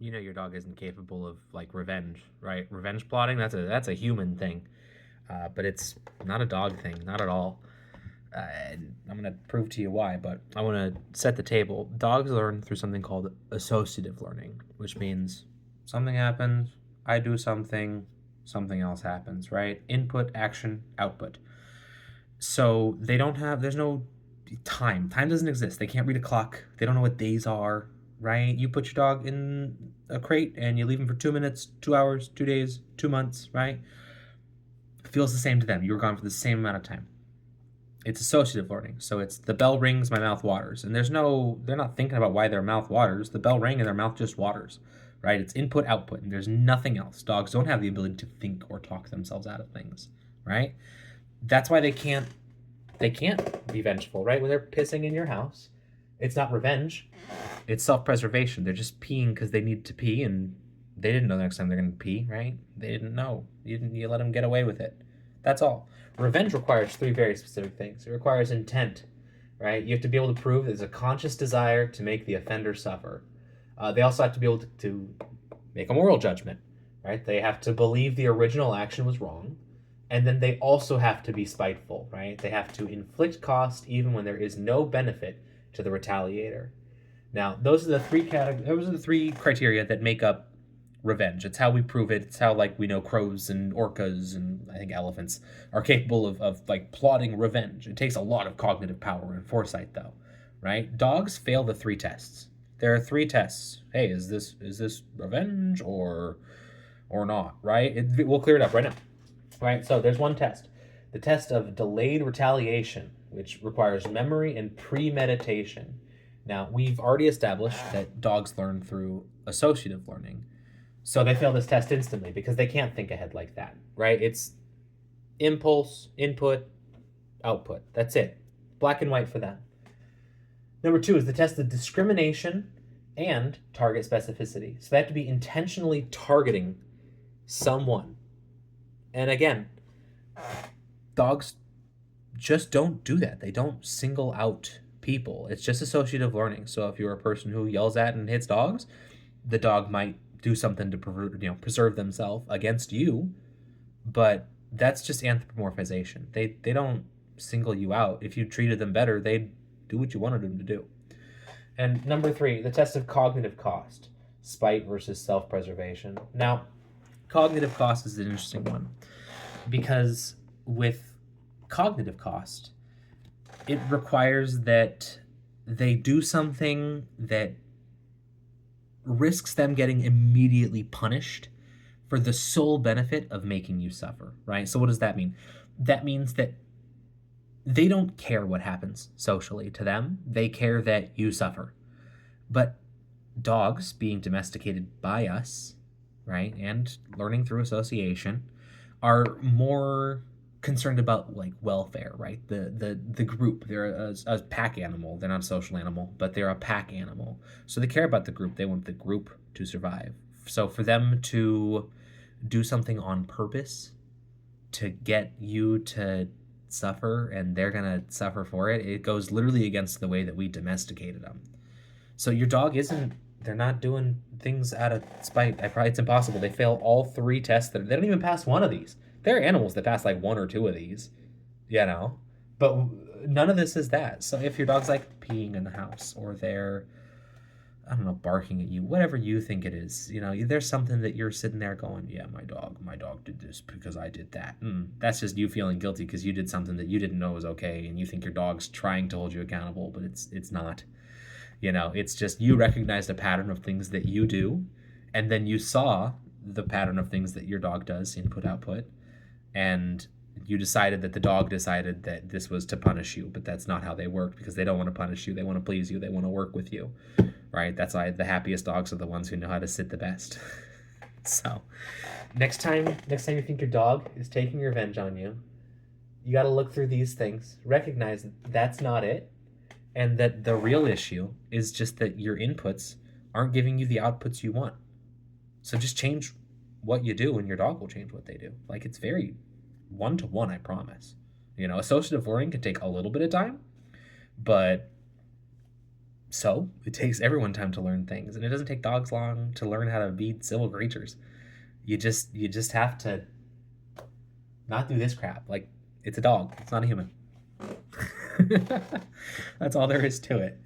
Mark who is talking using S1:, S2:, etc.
S1: you know your dog isn't capable of like revenge, right? Revenge plotting, that's a human thing, but it's not a dog thing, not at all. And I'm gonna prove to you why, but I want to set the table. Dogs learn through something called associative learning, which means something happens, I do something, something else happens, right? Input, action, output. So they don't have, there's no time. Time doesn't exist. They can't read a clock. They don't know what days are, right? You put your dog in a crate and you leave him for 2 minutes, 2 hours, 2 days, 2 months, right? It feels the same to them. You were gone for the same amount of time. It's associative learning. So it's the bell rings, my mouth waters. And they're not thinking about why their mouth waters. The bell rang and their mouth just waters, right? It's input, output, and there's nothing else. Dogs don't have the ability to think or talk themselves out of things, right? That's why they can't be vengeful, right? When they're pissing in your house, it's not revenge. It's self-preservation. They're just peeing because they need to pee, and they didn't know the next time they're going to pee, right? They didn't know. You let them get away with it. That's all. Revenge requires three very specific things. It requires intent, right? You have to be able to prove there's a conscious desire to make the offender suffer. They also have to be able to make a moral judgment, right? They have to believe the original action was wrong. And then they also have to be spiteful, right? They have to inflict cost even when there is no benefit to the retaliator. Now, those are the three criteria that make up revenge. It's how we prove it. It's how like we know crows and orcas and I think elephants are capable of like plotting revenge. It takes a lot of cognitive power and foresight though, right? Dogs fail the three tests. There are three tests. Hey, is this revenge or not, right? We'll clear it up right now. Right? So there's one test. The test of delayed retaliation, which requires memory and premeditation. Now, we've already established that dogs learn through associative learning. So they fail this test instantly because they can't think ahead like that, right? It's impulse, input, output. That's it. Black and white for them. Number two is the test of discrimination and target specificity. So they have to be intentionally targeting someone. And again, dogs just don't do that. They don't single out people. It's just associative learning. So if you're a person who yells at and hits dogs, the dog might do something to preserve themselves against you, but that's just anthropomorphization. They don't single you out. If you treated them better, they'd do what you wanted them to do. And number three, the test of cognitive cost, spite versus self-preservation. Now, cognitive cost is an interesting one because with cognitive cost, it requires that they do something that risks them getting immediately punished for the sole benefit of making you suffer, right? So what does that mean? That means that they don't care what happens socially to them. They care that you suffer. But dogs being domesticated by us, right, and learning through association, are more concerned about like welfare, right? The group. They're a pack animal. They're not a social animal, but they're a pack animal. So they care about the group. They want the group to survive. So for them to do something on purpose to get you to suffer and they're gonna suffer for it, it goes literally against the way that we domesticated them. So your dog isn't. They're not doing things out of spite. It's impossible. They fail all three tests. They don't even pass one of these. There are animals that pass like one or two of these, you know, but none of this is that. So if your dog's like peeing in the house or they're, I don't know, barking at you, whatever you think it is, you know, there's something that you're sitting there going, yeah, my dog did this because I did that. That's just you feeling guilty because you did something that you didn't know was okay, and you think your dog's trying to hold you accountable, but it's not. You know, it's just you recognized a pattern of things that you do, and then you saw the pattern of things that your dog does, input, output, and you decided that the dog decided that this was to punish you, but that's not how they work because they don't want to punish you. They want to please you. They want to work with you, right? That's why the happiest dogs are the ones who know how to sit the best. So next time you think your dog is taking revenge on you, you got to look through these things, recognize that's not it, and that the real issue is just that your inputs aren't giving you the outputs you want. So just change what you do and your dog will change what they do. Like it's very one to one, I promise. You know, associative learning can take a little bit of time, but So it takes everyone time to learn things, and it doesn't take dogs long to learn how to be civil creatures. You just have to not do this crap. Like, it's a dog. It's not a human. That's all there is to it.